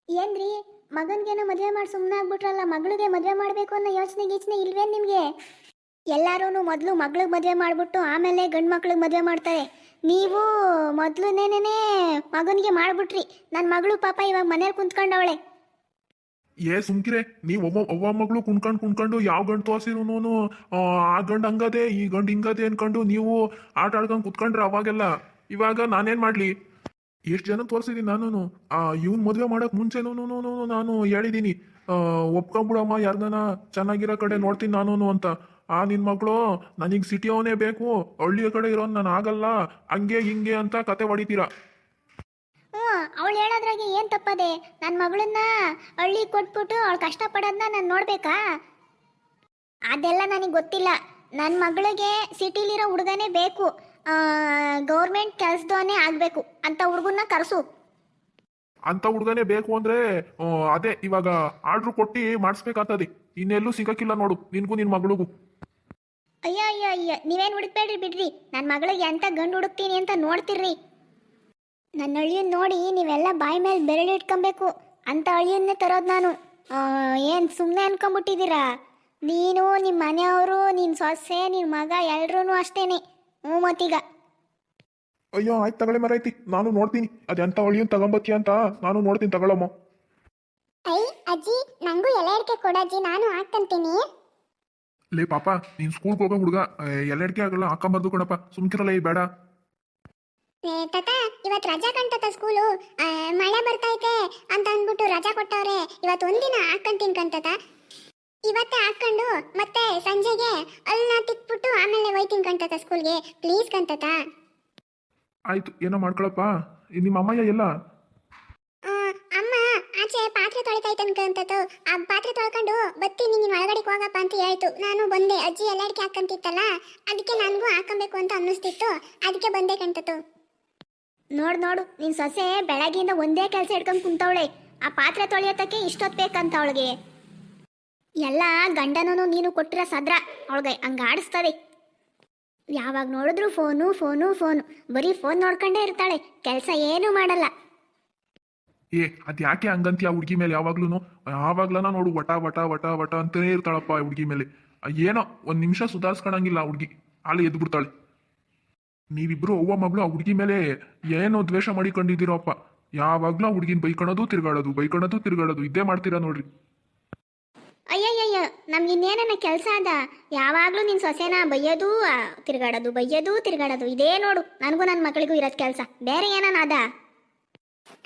ಏನ್ರಿ, ಮಗನ್ಗೇನೋ ಮದುವೆ ಮಾಡಿ ಸುಮ್ಮನೆ ಆಗ್ಬಿಟ್ರಲ್ಲ, ಮಗಳಿಗೆ ಮದುವೆ ಮಾಡಬೇಕು ಅನ್ನೋ ಯೋಚನೆ ಗೀಚನೆ ಇಲ್ವೇನು ನಿಮಗೆ? ಎಲ್ಲರೂ ಮೊದಲು ಮಗಳಿಗೆ ಮದುವೆ ಮಾಡಿಬಿಟ್ಟು ಆಮೇಲೆ ಗಂಡು ಮಕ್ಳಿಗೆ ಮದುವೆ ಮಾಡ್ತಾರೆ. ನೀವು ಮೊದಲನೇನೇ ಮಗನಿಗೆ ಮಾಡಿಬಿಟ್ರಿ. ನನ್ನ ಮಗಳು ಪಾಪ ಇವಾಗ ಮನೇಲಿ ಕುಂತ್ಕೊಂಡವಳೆ. ಸುಮ್ಕಿರೆ ನೀವು ಒಬ್ಬ ಮಗಳು ಕುಣ್ಕೊಂಡು ಯಾವ ಗಂಡು ತೋರ್ಸಿರೋನು ಆ ಗಂಡು ಹಂಗದೆ ಈ ಗಂಡು ಹಿಂಗದೆ ಅನ್ಕೊಂಡು ನೀವು ಆಟ ಆಡ್ಕೊಂಡು ಕುತ್ಕೊಂಡ್ರೆ ಅವಾಗೆಲ್ಲ. ಇವಾಗ ನಾನೇನ್ ಮಾಡ್ಲಿ? ಎಷ್ಟು ಜನ ತೋರಿಸಿದೀನಿ ನಾನು. ಇವ್ನ ಮದುವೆ ಮಾಡಕ್ ಮುಂಚೆನೂ ನಾನು ಹೇಳಿದೀನಿ, ಒಪ್ಕೊಂಬಿಡಮ್ಮ, ಯಾರನ್ನ ಚೆನ್ನಾಗಿರೋ ಕಡೆ ನೋಡ್ತೀನಿ ನಾನು ಅಂತ. ನಿನ್ ಮಗಳು ನನಗೆ ಸಿಟಿಯವನೇ ಬೇಕು, ಹಳ್ಳಿಯ ಕಡೆ ಇರೋನ್ ನಾನು ಆಗಲ್ಲ, ಹಂಗೆ ಹಿಂಗೆ ಅಂತ ಕತೆ ಹೊಡಿತೀರಾ. ಹ್ಞೂ, ಅವಳು ಹೇಳೋದ್ರಾಗೆ ಏನು ತಪ್ಪದೆ? ನನ್ನ ಮಗಳನ್ನ ಹಳ್ಳಿ ಕೊಟ್ಬಿಟ್ಟು ಅವಳು ಕಷ್ಟಪಡೋದನ್ನ ನಾನು ನೋಡ್ಬೇಕಾ? ಅದೆಲ್ಲ ನನಗೆ ಗೊತ್ತಿಲ್ಲ. ನನ್ನ ಮಗಳಿಗೆ ಸಿಟಿಲಿರೋ ಹುಡುಗನೇ ಬೇಕು, ಗೌರ್ಮೆಂಟ್ ಕೆಲಸದವನೇ ಆಗಬೇಕು ಅಂತ ಹುಡುಗನ್ನ ಕರೆಸು. ಅಂತ ಹುಡುಗನೇ ಬೇಕು ಅಂದ್ರೆ ಅದೇ ಇವಾಗ ಆರ್ಡ್ರ್ ಕೊಟ್ಟು ಮಾಡಿಸ್ಬೇಕಾಗ್ತದೆ. ಇನ್ನೆಲ್ಲೂ ಸಿಗಕ್ಕಿಲ್ಲ ನೋಡು, ನಿನ್ಗೂ ನಿನ್ ಮಗಳಿಗೂ. ಅಯ್ಯೋ ಅಯ್ಯೋ ಅಯ್ಯೋ, ನೀವೇನು ಹುಡುಕ್ಬೇಡ್ರಿ, ಬಿಡ್ರಿ. ನನ್ನ ಮಗಳಿಗೆ ಎಂತ ಗಂಡು ಹುಡುಕ್ತೀನಿ ಅಂತ ನೋಡ್ತಿರ್ರಿ. ನನ್ನ ಅಳಿಯನ್ ನೋಡಿ ನೀವೆಲ್ಲ ಬಾಯಿ ಮೇಲೆ ಬೆರಳಿಟ್ಕೊಬೇಕು ಅಂತ ಅಳಿಯನ್ನೇ ತರೋದು ನಾನು. ಏನು ಸುಮ್ಮನೆ ಅನ್ಕೊಂಬಿಟ್ಟಿದ್ದೀರಾ? ನೀನು, ನಿಮ್ಮ ಮನೆಯವರು, ನಿನ್ನ ಸೊಸೆ, ನಿನ್ನ ಮಗ ಎಲ್ರೂ ಅಷ್ಟೇನೆ. ಹ್ಞೂ ಮತ್ತೀಗ ಅಯ್ಯೋ ಆಯ್ತು ತಗೊಳ್ಳಿ ಮರೈತಿ, ನಾನು ನೋಡ್ತೀನಿ ಅದೆಂತ ಒಳಿಯನ್ ತಗೊಂಬತ್ತೀಯ ಅಂತ ನಾನು ನೋಡ್ತೀನಿ, ತಗೊಳಮ್ಮ. ಐ ಅಜ್ಜಿ, ನಂಗೂ ಎಲೆ ಅಡಿಕೆ ಕೊಡಜ್ಜಿ, ನಾನು ಹಾಕಂತೀನಿ. ಲೇ ಪಾಪ, ನೀನ್ ಸ್ಕೂಲ್ಗೆ ಹೋಗೋ ಹುಡುಗ, ಎಲ್ಲೆಡ್ಕೆ ಆಗಲ್ಲ, ಹಾಕೊಂಬಾರ್ದು ಕಣಪ್ಪ, ಸುಮ್ಕಿರಲ್ಲ ಈ ಬೇಡ. ತಾತ, ಇವತ್ತು ರಜಾ ಕಂತತ ಸ್ಕೂಲು, ಮಳೆ ಬರ್ತೈತೆ ಅಂತ ಅಂದ್ಬಿಟ್ಟು ರಜಾ ಕೊಟ್ಟವ್ರೆ. ಇವತ್ತು ಒಂದಿನ ಹಾಕಂತೀನಿ ಕಂತತ. ಇವತ್ತೇ ಹಾಕೊಂಡು ಮತ್ತೆ ಸಂಜೆಗೆ ಅಲ್ಲನ್ನ ತಿಕ್ಬಿಟ್ಟು ಆಮೇಲೆ ಹೋಯ್ತೀನಿ ಕಂತತ ಸ್ಕೂಲ್ಗೆ. ಪ್ಲೀಸ್ ಕಂತತ. ಆಯ್ತು, ಏನೋ ಮಾಡ್ಕೊಳಪ್ಪ. ನಿಮ್ಮ ಅಮ್ಮಯ್ಯ ಎಲ್ಲ? ಅಮ್ಮ ಆಚೆ ಪಾತ್ರೆ ತೊಳಿತೈತೆ ಅನ್ಕಂತತು. ಆ ಪಾತ್ರೆ ತೊಳ್ಕೊಂಡು ಬತ್ತೀನಿ, ನೀನು ಒಳಗಡೆಗೆ ಹೋಗಪ್ಪ ಅಂತ ಹೇಳ್ತು. ನಾನು ಬಂದೆ. ಅಜ್ಜಿ ಎಲ್ಲ ಅಡಿಕೆ ಹಾಕಂತಿತ್ತಲ್ಲ, ಅದಕ್ಕೆ ನನಗೂ ಹಾಕೊಬೇಕು ಅಂತ ಅನ್ನಿಸ್ತಿತ್ತು, ಅದಕ್ಕೆ ಬಂದೆ ಕಂತತು. ನೋಡು ನೋಡು, ನಿನ್ನ ಸೊಸೆ ಬೆಳಗ್ಗೆಯಿಂದ ಒಂದೇ ಕೆಲಸ ಹಿಡ್ಕೊಂಡು ಕುಂತವಳೆ. ಆ ಪಾತ್ರೆ ತೊಳೆಯೋತಕ್ಕೆ ಇಷ್ಟೊತ್ತು ಬೇಕಂತ ಅವಳಿಗೆ. ಎಲ್ಲ ಗಂಡನೂ ನೀನು ಕೊಟ್ಟಿರೋ ಸದ್ರ ಅವಳಿಗೆ ಹಂಗೆ ಆಡಿಸ್ತದೆ. ಯಾವಾಗ ನೋಡಿದ್ರು ಫೋನು ಫೋನು ಫೋನು, ಬರೀ ಫೋನ್ ನೋಡ್ಕೊಂಡೇ ಇರ್ತಾಳೆ, ಕೆಲಸ ಏನೂ ಮಾಡಲ್ಲ. ಅದ್ ಯಾಕೆ ಹಂಗಂತೀಯ ಹುಡುಗಿ ಮೇಲೆ? ಯಾವಾಗ್ಲನ ನೋಡು ವಟ ವಟ ವಟ ವಟ ಅಂತಾನೆ ಇರ್ತಾಳಪ್ಪ ಹುಡುಗಿ ಮೇಲೆ. ಏನೋ ಒಂದ್ ನಿಮಿಷ ಸುಧಾರಿಸ್ಕೊಳಂಗಿಲ್ಲ ಆ ಹುಡುಗಿ, ಅಲ್ಲಿ ಎದ್ದು ಬಿಡ್ತಾಳೆ. ನೀವಿಬ್ರು ಅವ್ವ ಮಗಳು ಆ ಹುಡುಗಿ ಮೇಲೆ ಏನೋ ದ್ವೇಷ ಮಾಡಿಕೊಂಡಿದ್ದೀರೋಪ್ಪ. ಯಾವಾಗ್ಲೂ ಆ ಹುಡುಗಿನ ಬೈಕೊಳೋದು ತಿರ್ಗಾಡೋದು ಇದೇ ಮಾಡ್ತೀರಾ ನೋಡ್ರಿ. ಅಯ್ಯಯ್ಯಯ್ಯ, ನಮ್ಗೆ ಇನ್ನೇನ ಕೆಲಸ ಅದ? ಯಾವಾಗಲೂ ನಿನ್ನ ಸೊಸೆನ ಬೈಯೋದು ತಿರ್ಗಾಡೋದು ಇದೇ ನೋಡು. ನನಗೂ ನನ್ನ ಮಕ್ಕಳಿಗೂ ಇರೋದು ಕೆಲಸ, ಬೇರೆ ಏನಾನ ಅದ?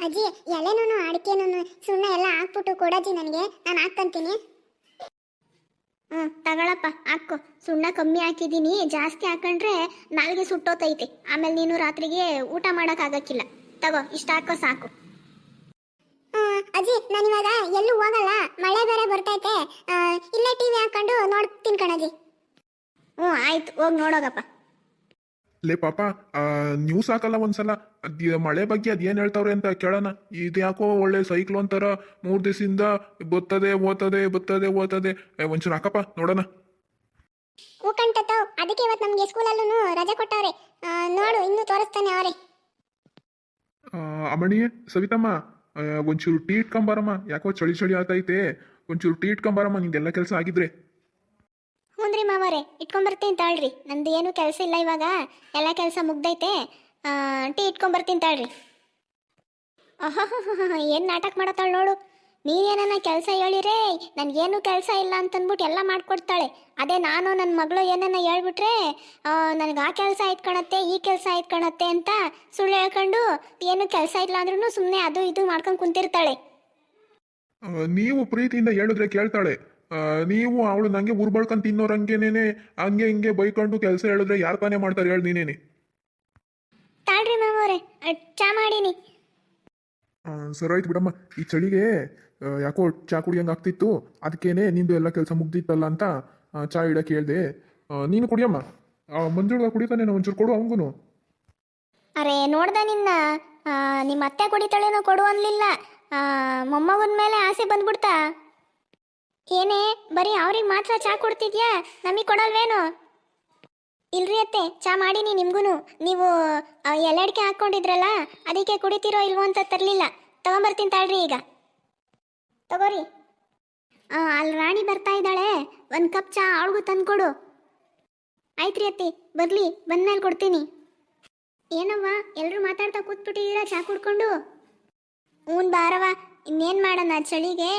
ಅಜ್ಜಿ, ಎಲೆನೂ ಅಡಿಕೆನೂ ಸುಣ್ಣ ಎಲ್ಲ ಹಾಕ್ಬಿಟ್ಟು ಕೊಡಜ್ಜಿ, ನನಗೆ ನಾನು ಹಾಕ್ಕಂತೀನಿ. ತಗೊಳಪ್ಪ, ಹಾಕೋ. ಸುಣ್ಣ ಕಮ್ಮಿ ಹಾಕಿದ್ದೀನಿ, ಜಾಸ್ತಿ ಹಾಕೊಂಡ್ರೆ ನಾಲ್ಗೆ ಸುಟ್ಟೋತೈತೆ, ಆಮೇಲೆ ನೀನು ರಾತ್ರಿಗೆ ಊಟ ಮಾಡೋಕ್ಕಾಗಕ್ಕಿಲ್ಲ. ತಗೋ, ಇಷ್ಟ ಹಾಕೋ ಸಾಕು. ಅಜ್ಜಿ, ನಾನಿವಾಗ ಎಲ್ಲೂ ಹೋಗಲ್ಲ, ಮಳೆ ಬೇರೆ ಬರ್ತೈತೆ, ಇಲ್ಲೇ ಟಿವಿ ಹಾಕೊಂಡು ನೋಡ್ತೀನಿ ಕಣಜ್ಜಿ. ಆಯ್ತು, ಹೋಗಿ ನೋಡೋಗಪ್ಪ. ಲೇ ಪಾಪ, ನ್ಯೂಸ್ ಹಾಕಲ್ಲ ಒಂದ್ಸಲ? ಮಳೆ ಬಗ್ಗೆ ಅದೇನ್ ಹೇಳ್ತಾವ್ರೆ ಅಂತ ಕೇಳೋಣ. ಇದು ಯಾಕೋ ಒಳ್ಳೆ ಸೈಕ್ಲೋನ್ ತರ 3 ದಿವಸದಿಂದ ಬರ್ತದೆ ಓದ್ತದೆ. ಒಂಚೂರು ಹಾಕಪ್ಪ ನೋಡೋಣ. ಕಂಟತ್ತು, ಅದಕ್ಕೆ ಇವತ್ತು ನಮಗೆ ಸ್ಕೂಲಲ್ಲೂ ರಜೆ ಕೊಟ್ಟವ್ರೆ. ನೋಡು, ಇನ್ನೂ ತೋರಿಸ್ತಾನೆ ಅವರೇ. ಅಮ್ಮಣಿ, ಸವಿತಮ್ಮ, ಒಂಚೂರು ಟೀ ಇಟ್ಕೊಂಬಾರಮ್ಮ, ಯಾಕೋ ಚಳಿ ಆತೈತೆ. ಒಂಚೂರು ಟೀ ಇಟ್ಕೊಂಬಾರಮ್ಮ, ನಿಂದೆಲ್ಲ ಕೆಲಸ ಆಗಿದ್ರೆ. ಹ್ಞೂನ್ರಿ ಮಾವರೇ, ಇಟ್ಕೊಂಬರ್ತೀನಿ ತಾಳ್ರಿ. ನಂದು ಏನೂ ಕೆಲಸ ಇಲ್ಲ ಇವಾಗ, ಎಲ್ಲ ಕೆಲಸ ಮುಗ್ದೈತೆ. ಟೀ ಇಟ್ಕೊಂಬರ್ತೀನಿ ತಾಳ್ರಿ. ಏನು ನಾಟಕ ಮಾಡತ್ತಾಳೆ ನೋಡು. ನೀನೇನ ಕೆಲಸ ಹೇಳಿರೇ ನನಗೇನು ಕೆಲಸ ಇಲ್ಲ ಅಂತಂದ್ಬಿಟ್ಟು ಎಲ್ಲ ಮಾಡ್ಕೊಡ್ತಾಳೆ. ಅದೇ ನಾನು ನನ್ನ ಮಗಳು ಏನನ್ನ ಹೇಳ್ಬಿಟ್ರೆ ನನಗೆ ಆ ಕೆಲಸ ಆಯ್ತು ಕಣತ್ತೆ, ಈ ಕೆಲಸ ಆಯ್ತು ಕಣತ್ತೆ ಅಂತ ಸುಳ್ಳು ಹೇಳ್ಕೊಂಡು ಏನು ಕೆಲಸ ಇಲ್ಲ ಅಂದ್ರೂ ಸುಮ್ಮನೆ ಅದು ಇದು ಮಾಡ್ಕೊಂಡು ಕುಂತಿರ್ತಾಳೆ. ನೀವು ಪ್ರೀತಿಯಿಂದ ಹೇಳಿದ್ರೆ ಕೇಳ್ತಾಳೆ. ನೀವು ಅವಳು ನಂಗೆ ಉರ್ಬಳ್ಕೊಂಡು ತಿನ್ನೋರಂಗೇನೇನೆ ಹಂಗೆ ಹಿಂಗೆ ಬೈಕೊಂಡು ಕೆಲಸ ಹೇಳಿದ್ರೆ ಯಾರು ತಾನೇ ಮಾಡ್ತಾರೆ ಹೇಳಿ? ನೀನೇನೆ ತಾಳ್ರಿ ಮಾವರೇ, ಚಾ ಮಾಡೀನಿ. ಸರಿ ಆಯ್ತು ಬಿಡಮ್ಮ. ಈ ಚಳಿಗೆ ಯಾಕೋ ಚಾ ಕುಡಿಯಂಗೆ ಆಗ್ತಿತ್ತು, ಅದಕ್ಕೇನೆ ನಿಂದು ಎಲ್ಲ ಕೆಲಸ ಮುಗ್ದಿತ್ತಲ್ಲ ಅಂತ ಚಾ ಇಡಕ್ಕೆ ಹೇಳ್ದೆ. ನೀನು ಕುಡಿಯಮ್ಮ. ಮಂಜುಳ ಕುಡಿತಾನೆ, ಒಂಚೂರು ಕೊಡು ಅವನಿಗೂ. ಅರೆ ನೋಡ್ದೆ ನಿಮ್ಮ ಅತ್ತೆ ಕುಡಿತಾಳೇನೋ, ಕೊಡು ಅನ್ಲಿಲ್ಲ. ಮೊಮ್ಮಗನ ಮೇಲೆ ಆಸೆ ಬಂದ್ಬಿಡ್ತಾ ಏನೇ? ಬರೀ ಅವ್ರಿಗೆ ಮಾತ್ರ ಚಾ ಕೊಡ್ತಿದ್ಯಾ, ನಮಗೆ ಕೊಡಲ್ವೇನು? ಇಲ್ರಿ ಅತ್ತೆ, ಚಾ ಮಾಡೀನಿ ನಿಮ್ಗೂ. ನೀವು ಎಲೆ ಅಡಿಕೆ ಹಾಕ್ಕೊಂಡಿದ್ರಲ್ಲ, ಅದಕ್ಕೆ ಕುಡಿತೀರೋ ಇಲ್ವೋ ಅಂತ ತರಲಿಲ್ಲ. ತಗೊಂಬರ್ತೀನಿ ತಾಳ್ರಿ ಈಗ. ತಗೋರಿ. ಅಲ್ಲಿ ರಾಣಿ ಬರ್ತಾ ಇದ್ದಾಳೆ, ಒಂದು ಕಪ್ ಚಾ ಅವಳಿಗೂ ತಂದ್ಕೊಡು. ಆಯ್ತ್ರಿ ಅತ್ತಿ, ಬರ್ಲಿ, ಬಂದ್ಮೇಲೆ ಕೊಡ್ತೀನಿ. ಏನವ್ವ ಎಲ್ಲರೂ ಮಾತಾಡ್ತಾ ಕೂತ್ಬಿಟ್ಟಿದ್ದೀರಾ ಚಾ ಕುಡ್ಕೊಂಡು? ಹ್ಞೂ ಬಾರವ, ಇನ್ನೇನು ಮಾಡೋಣ ಚಳಿಗೆ.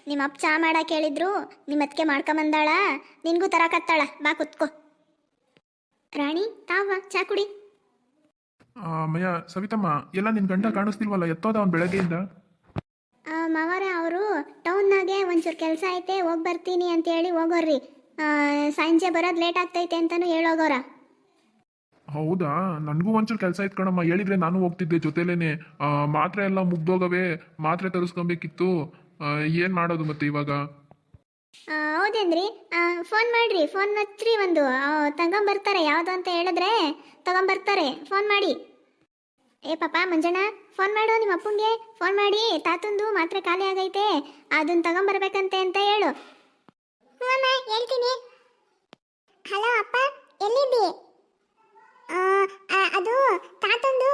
ನಿಮ್ಮ ಅಪ್ಪ ಚಾ ಮಾಡಕ್ಕೆ ಹೇಳಿದ್ರು, ನಿಮ್ಮ ಅತ್ತಿಗೆ ಮಾಡ್ಕೊಂಬಂದಾಳ, ನಿನಗೂ ತರಕತ್ತಾಳ, ಬಾ ಕುತ್ಕೋ. ರಾಣಿ ತಾವ ಚಾ ಕುಡಿ. ಮಯ್ಯ ಸವಿತಮ್ಮ, ಎಲ್ಲ ನಿನ್ ಗಂಡ ಕಾಣಿಸ್ತಿಲ್ವಲ್ಲ, ಎತ್ತೋದ ಅವ್ನು ಬೆಳಗ್ಗೆಯಿಂದ? ಮಾವರ ಅವರು ಟೌನ್ನಾಗೆ ಒಂಚೂರು ಕೆಲಸ ಐತೆ, ಹೋಗಿ ಬರ್ತೀನಿ ಅಂತೇಳಿ ಹೋಗೋರ್ರಿ. ಸಂಜೆ ಬರೋದು ಲೇಟ್ ಆಗ್ತೈತೆ ಅಂತಲೂ ಹೇಳೋಗೋರ. ಹೌದಾ, ನನಗೂ ಒಂಚೂರು ಕೆಲಸ ಇತ್ತು ಕಣಮ್ಮ, ಹೇಳಿದ್ರೆ ನಾನು ಹೋಗ್ತಿದ್ದೆ ಜೊತೆಲೇನೆ. ಮಾತ್ರೆ ಎಲ್ಲ ಮುಗ್ದೋಗವೆ, ಮಾತ್ರೆ ತರಿಸ್ಕೊಬೇಕಿತ್ತು. ಏನು ಮಾಡೋದು ಮತ್ತೆ ಇವಾಗ? ಹೌದೇನ್ರಿ? ಫೋನ್ ಮಾಡ್ರಿ, ಫೋನ್ ಹಚ್ಚ್ರಿ, ಒಂದು ತಗೊಂಬರ್ತಾರೆ. ಯಾವುದು ಅಂತ ಹೇಳಿದ್ರೆ ತಗೊಂಬರ್ತಾರೆ, ಫೋನ್ ಮಾಡಿ. ಏ ಪಾಪ ಮಂಜಣ್ಣ, ಫೋನ್ ಮಾಡು ನಿಮ್ಮ ಅಪ್ಪಂಗೆ, ಫೋನ್ ಮಾಡಿ ತಾತಂದು ಮಾತ್ರೆ ಖಾಲಿ ಆಗೈತೆ, ಅದನ್ನ ತಗೊಂಬರ್ಬೇಕಂತೆ ಅಂತ ಹೇಳು. ಹ್ಞೂ ಅಮ್ಮ ಹೇಳ್ತೀನಿ. ಹಲೋ ಅಪ್ಪ, ಎಲ್ಲಿದ್ದಿ? ಅದು ತಾತಂದು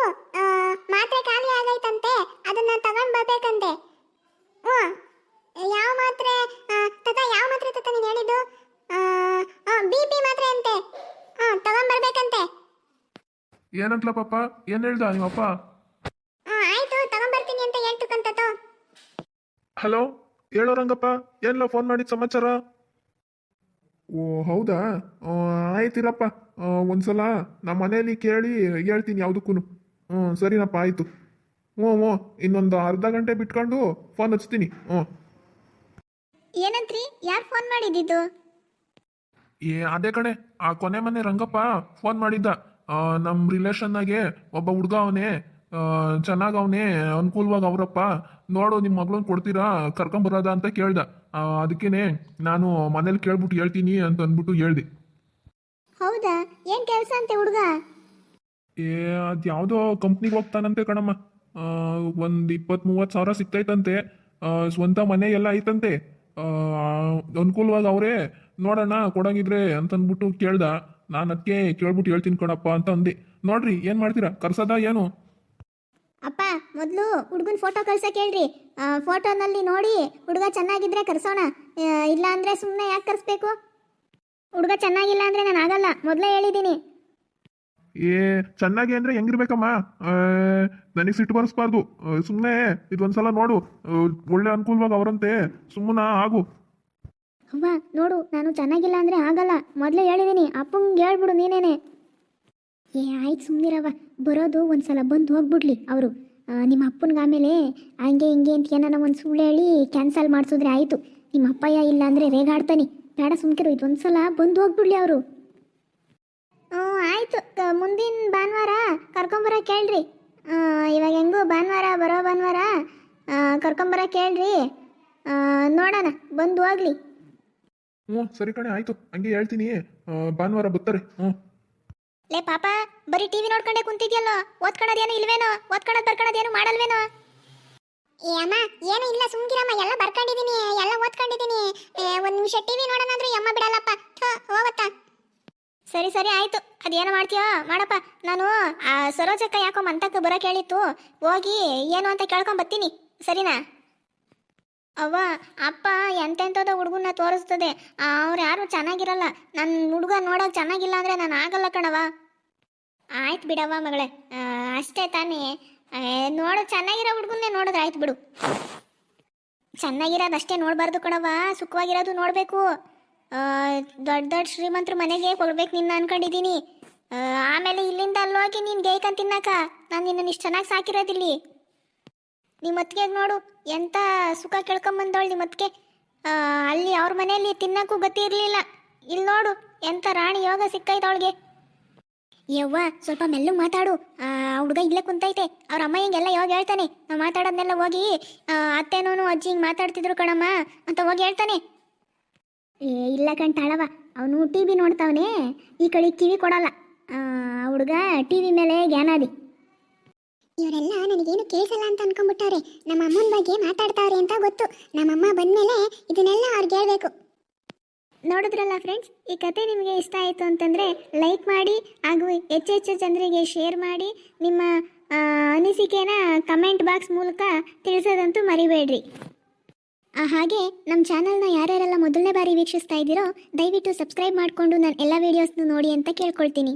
ಮಾತ್ರೆ ಖಾಲಿ ಆಗೈತಂತೆ, ಅದನ್ನ ತಗೊಂಡ್ ಬರ್ಬೇಕಂತೆ. ಹ್ಞೂ, ಯಾವ ಮಾತ್ರೆ ತತ? ಯಾವ ಮಾತ್ರೆ ತತ ನೀನು ಹೇಳಿದ್ದು? BP ಮಾತ್ರೆ ಅಂತೆ. ತಗೊಂಡ್ಬರ್ಬೇಕಂತೆ. ಏನಂತಲ ಪಾಪ, ಏನು ಹೇಳ್ದ ನಿಮ್ಮಪ್ಪ? ಆಯ್ತು, ತಗೊಂಡ್ಬರ್ತೀನಿ ಅಂತ ಹೇಳ್ತಕ್ಕಂಥದ್ದು. ಹಲೋ, ಹೇಳೋ ರಂಗಪ್ಪ, ಏನಿಲ್ಲ ಫೋನ್ ಮಾಡಿದ ಸಮಾಚಾರ? ಓ ಹೌದಾ, ಆಯ್ತಿರಪ್ಪ. ಒಂದ್ಸಲ ನಮ್ಮ ಮನೇಲಿ ಕೇಳಿ ಹೇಳ್ತೀನಿ ಯಾವುದಕ್ಕೂ. ಸರಿನಪ್ಪ, ಆಯಿತು. ಹ್ಞೂ, ಇನ್ನೊಂದು ಅರ್ಧ ಗಂಟೆ ಬಿಟ್ಕೊಂಡು ಫೋನ್ ಹಚ್ತೀನಿ. ಏನಂತ್ರಿ? ಯಾರು ಫೋನ್ ಮಾಡಿದ್ದು? ಅದೇ ಕಣೆ, ಆ ಕೊನೆ ಮನೆ ರಂಗಪ್ಪ ಫೋನ್ ಮಾಡಿದ್ದ. ನಮ್ಮ ರಿಲೇಷನ್ನಾಗೆ ಒಬ್ಬ ಹುಡುಗ ಅವನೇ, ಚೆನ್ನಾಗವನೇ, ಅನುಕೂಲವಾಗಿ ಅವರಪ್ಪ, ನೋಡು ನಿಮ್ಮ ಮಗಳನ್ನ ಕೊಡ್ತೀರಾ, ಕರ್ಕೊಂಬರೋದ ಅಂತ ಕೇಳ್ದ. ಅದಕ್ಕೇನೆ ನಾನು ಮನೇಲಿ ಕೇಳ್ಬಿಟ್ಟು ಹೇಳ್ತೀನಿ ಅಂತ ಅಂದ್ಬಿಟ್ಟು ಹೇಳ್ದೆ. ಹೌದಾ, ಏನ್ ಕೆಲಸ ಅಂತೆ ಹುಡುಗ? ಅದು ಯಾವುದೋ ಕಂಪ್ನಿಗೆ ಹೋಗ್ತಾನಂತೆ ಕಣಮ್ಮ. ಒಂದು 20-30 ಸಾವಿರ ಸಿಗ್ತೈತಂತೆ. ಸ್ವಂತ ಮನೆ ಎಲ್ಲ ಐತಂತೆ. ಅನುಕೂಲವಾಗಿ ಅವರೇ, ನೋಡೋಣ ಕೊಡಂಗಿದ್ರೆ ಅಂತಂದ್ಬಿಟ್ಟು ಕೇಳ್ದ. ನಾನು ಅದಕ್ಕೆ ಕೇಳ್ಬಿಟ್ಟು ಹೇಳ್ತೀನಿ ಕಣಪ್ಪ ಅಂತ ಅಂದೆ. ನೋಡ್ರಿ, ಏನು ಮಾಡ್ತೀರಾ, ಕರ್ಸದ ಏನು? ಅಪ್ಪ, ಮೊದಲು ಹುಡುಗನ ಫೋಟೋ ಕಳ್ಸಕ್ಕೆ ಹೇಳ್ರಿ. ಫೋಟೋನಲ್ಲಿ ನೋಡಿ ಹುಡುಗ ಚೆನ್ನಾಗಿದ್ರೆ ಕರ್ಸೋಣ, ಇಲ್ಲ ಅಂದ್ರೆ ಸುಮ್ಮನೆ ಯಾಕೆ ಕರ್ಸ್ಬೇಕು? ಹುಡುಗ ಚೆನ್ನಾಗಿಲ್ಲ ಅಂದ್ರೆ ನಾನು ಆಗಲ್ಲ, ಮೊದಲೇ ಹೇಳಿದ್ದೀನಿ. ಚೆನ್ನಾಗಿ ಅಂದ್ರೆ ಹೆಂಗಿರ್ಬೇಕಮ್ಮ? ನನಗೆ ಸಿಟ್ಟು ಬರೆಸ್ಬಾರ್ದು. ಸುಮ್ಮನೆ ಇದೊಂದ್ಸಲ ನೋಡು, ಒಳ್ಳೆ ಅನುಕೂಲವಾಗಿ ಅವರಂತೆ, ಸುಮ್ಮನ ಆಗು. ಅವ್ವ ನೋಡು, ನಾನು ಚೆನ್ನಾಗಿಲ್ಲ ಅಂದ್ರೆ ಆಗಲ್ಲ, ಮೊದಲೇ ಹೇಳಿದ್ದೀನಿ. ಅಪ್ಪಂಗೆ ಹೇಳ್ಬಿಡು ನೀನೇನೆ. ಆಯ್ತು ಸುಮ್ಮನಿರವ, ಬರೋದು ಒಂದ್ಸಲ ಬಂದು ಹೋಗ್ಬಿಡ್ಲಿ ಅವರು. ನಿಮ್ಮ ಅಪ್ಪನಿಗೆ ಆಮೇಲೆ ಹಂಗೆ ಹಿಂಗೆ ಅಂತ ಏನಾರ ಒಂದು ಸುಳ್ಳು ಹೇಳಿ ಕ್ಯಾನ್ಸಲ್ ಮಾಡಿಸಿದ್ರೆ ಆಯಿತು. ನಿಮ್ಮ ಅಪ್ಪಯ್ಯ ಇಲ್ಲ ಅಂದರೆ ರೇಗಾಡ್ತಾನೆ. ಬೇಡ ಸುಮ್ಕಿರು, ಇದೊಂದ್ಸಲ ಬಂದು ಹೋಗ್ಬಿಡ್ಲಿ ಅವರು. ಹ್ಞೂ ಆಯಿತು, ಮುಂದಿನ ಭಾನುವಾರ ಕರ್ಕೊಂಬರಕ್ಕೆ ಹೇಳ್ರಿ. ಇವಾಗ ಹೆಂಗೂ ಭಾನುವಾರ, ಬರೋ ಭಾನುವಾರ ಕರ್ಕೊಂಬರಕ್ಕೆ ಹೇಳ್ರಿ. ನೋಡೋಣ, ಬಂದು ಹೋಗ್ಲಿ. ಸರಿ ಕಣೆ, ಆಯಿತು, ಹಂಗೆ ಹೇಳ್ತೀನಿ. ಭಾನುವಾರ ಬರ್ತಾರೆ. ಲೇ ಪಾಪ, ಬರೀ ಟಿವಿ ನೋಡ್ಕೊಂಡೆ ಕುಂತಿದ್ಯಲ್ಲೋ, ಓದ್ಕೊಳ್ಳೋದೇನು ಇಲ್ವೇನೋ? ಓದ್ಕೊಳ್ಳೋದು ಬರ್ಕೊಳ್ಳೋದೇನು ಮಾಡಲ್ವೇನೋ? ಅಮ್ಮ ಏನು ಇಲ್ಲ, ಸುಮ್ಗಿರಮ್ಮ, ಎಲ್ಲ ಬರ್ಕೊಂಡಿದ್ದೀನಿ, ಎಲ್ಲ ಓದ್ಕೊಂಡಿದ್ದೀನಿ. ಒಂದು ನಿಮಿಷ ಟಿವಿ ನೋಡೋಣಂದ್ರೆ ಅಮ್ಮ ಬಿಡಲ್ಲಪ್ಪ, ಹೋಗತ್ತಾ? ಸರಿ ಸರಿ ಆಯ್ತು, ಅದೇನು ಮಾಡ್ತೀಯೋ ಮಾಡಪ್ಪ. ನಾನು ಆ ಸರೋಜಕ್ಕ ಯಾಕೋ ಮಂತಕ್ಕೆ ಬರೋಕೆ ಹೇಳಿತ್ತು, ಹೋಗಿ ಏನು ಅಂತ ಕೇಳ್ಕೊಂಡ್ ಬರ್ತೀನಿ, ಸರಿನಾ? ಅವ್ವ, ಅಪ್ಪ ಎಂತೆಂಥದ್ದು ಹುಡುಗನ್ನ ತೋರಿಸ್ತದೆ, ಅವ್ರು ಯಾರು ಚೆನ್ನಾಗಿರಲ್ಲ. ನನ್ನ ಹುಡುಗ ನೋಡೋಕೆ ಚೆನ್ನಾಗಿಲ್ಲ ಅಂದರೆ ನಾನು ಆಗಲ್ಲ ಕಣವ. ಆಯ್ತು ಬಿಡವ್ವ ಮಗಳೇ, ಅಷ್ಟೇ ತಾನೇ. ನೋಡು, ಚೆನ್ನಾಗಿರೋ ಹುಡುಗನ್ನೇ ನೋಡಿದ್ರೆ ಆಯ್ತು ಬಿಡು. ಚೆನ್ನಾಗಿರೋದಷ್ಟೇ ನೋಡಬಾರ್ದು ಕಣವ, ಸುಖವಾಗಿರೋದು ನೋಡಬೇಕು. ದೊಡ್ಡ ದೊಡ್ಡ ಶ್ರೀಮಂತರ ಮನೆಗೆ ಕೊಡ್ಬೇಕು ನಿನ್ನ ಅನ್ಕೊಂಡಿದ್ದೀನಿ. ಆಮೇಲೆ ಇಲ್ಲಿಂದ ಅಲ್ಲೋಗಿ ನೀನು ಗೇಯ್ಕಂತ ತಿನ್ನಾಕ ನಾನು ನಿನ್ನನ್ನು ಇಷ್ಟು ಚೆನ್ನಾಗಿ ಸಾಕಿರೋದಿಲ್ಲಿ. ನಿಮ್ಮ ಅತ್ತಿಗೆ ನೋಡು, ಎಂಥ ಸುಖ ಕೇಳ್ಕೊಂಬಂದವಳು ನಿಮ್ಮ ಅತ್ತಿಗೆ. ಅಲ್ಲಿ ಅವ್ರ ಮನೆಯಲ್ಲಿ ತಿನ್ನಕ್ಕೂ ಗತಿ ಇರಲಿಲ್ಲ, ಇಲ್ಲಿ ನೋಡು ಎಂಥ ರಾಣಿ ಯೋಗ ಸಿಕ್ಕೈತೆ ಯವ್ವ ಸ್ವಲ್ಪ ಮೆಲ್ಲಗೆ ಮಾತಾಡು. ಹುಡುಗ ಇಲ್ಲೇ ಕುಂತೈತೆ, ಅವ್ರ ಅಮ್ಮ ಹಿಂಗೆಲ್ಲ ಯಾವಾಗ ಹೇಳ್ತಾನೆ, ನಾವು ಮಾತಾಡೋದನ್ನೆಲ್ಲ ಹೋಗಿ ಅತ್ತೆನೂ ಅಜ್ಜಿ ಹಿಂಗೆ ಮಾತಾಡ್ತಿದ್ರು ಕಣಮ್ಮ ಅಂತ ಹೋಗಿ ಹೇಳ್ತಾನೆ. ಇಲ್ಲ ಕಣ್ತಾಳವ, ಅವನು ಟಿ ವಿ ನೋಡ್ತಾವನೆ, ಈ ಕಡೆ ಕಿವಿ ಕೊಡಲ್ಲ. ಹುಡುಗ ಟಿ ವಿ ಮೇಲೆ ಜ್ಞಾನಾದಿ. ಇವರೆಲ್ಲ ನನಗೇನು ಕೇಳಿಸಲ್ಲ ಅಂತ ಅನ್ಕೊಂಡ್ಬಿಟ್ಟವ್ರೆ, ನಮ್ಮ ಅಮ್ಮನ ಬಗ್ಗೆ ಮಾತಾಡ್ತಾವ್ರೆ ಅಂತ ಗೊತ್ತು. ನಮ್ಮಮ್ಮ ಬಂದಮೇಲೆ ಇದನ್ನೆಲ್ಲ ಅವ್ರಿಗೆ ಹೇಳ್ಬೇಕು. ನೋಡಿದ್ರಲ್ಲ ಫ್ರೆಂಡ್ಸ್, ಈ ಕತೆ ನಿಮಗೆ ಇಷ್ಟ ಆಯಿತು ಅಂತಂದರೆ ಲೈಕ್ ಮಾಡಿ, ಹಾಗೂ ಹೆಚ್ಚೆಚ್ಚು ಜನರಿಗೆ ಶೇರ್ ಮಾಡಿ, ನಿಮ್ಮ ಅನಿಸಿಕೆನ ಕಮೆಂಟ್ ಬಾಕ್ಸ್ ಮೂಲಕ ತಿಳಿಸೋದಂತೂ ಮರಿಬೇಡ್ರಿ. ಹಾಗೆ ನಮ್ಮ ಚಾನಲ್ನ ಯಾರ್ಯಾರೆಲ್ಲ ಮೊದಲನೇ ಬಾರಿ ವೀಕ್ಷಿಸ್ತಾ ಇದ್ದೀರೋ ದಯವಿಟ್ಟು ಸಬ್ಸ್ಕ್ರೈಬ್ ಮಾಡಿಕೊಂಡು ನಾನು ಎಲ್ಲ ವೀಡಿಯೋಸ್ನು ನೋಡಿ ಅಂತ ಕೇಳ್ಕೊಳ್ತೀನಿ.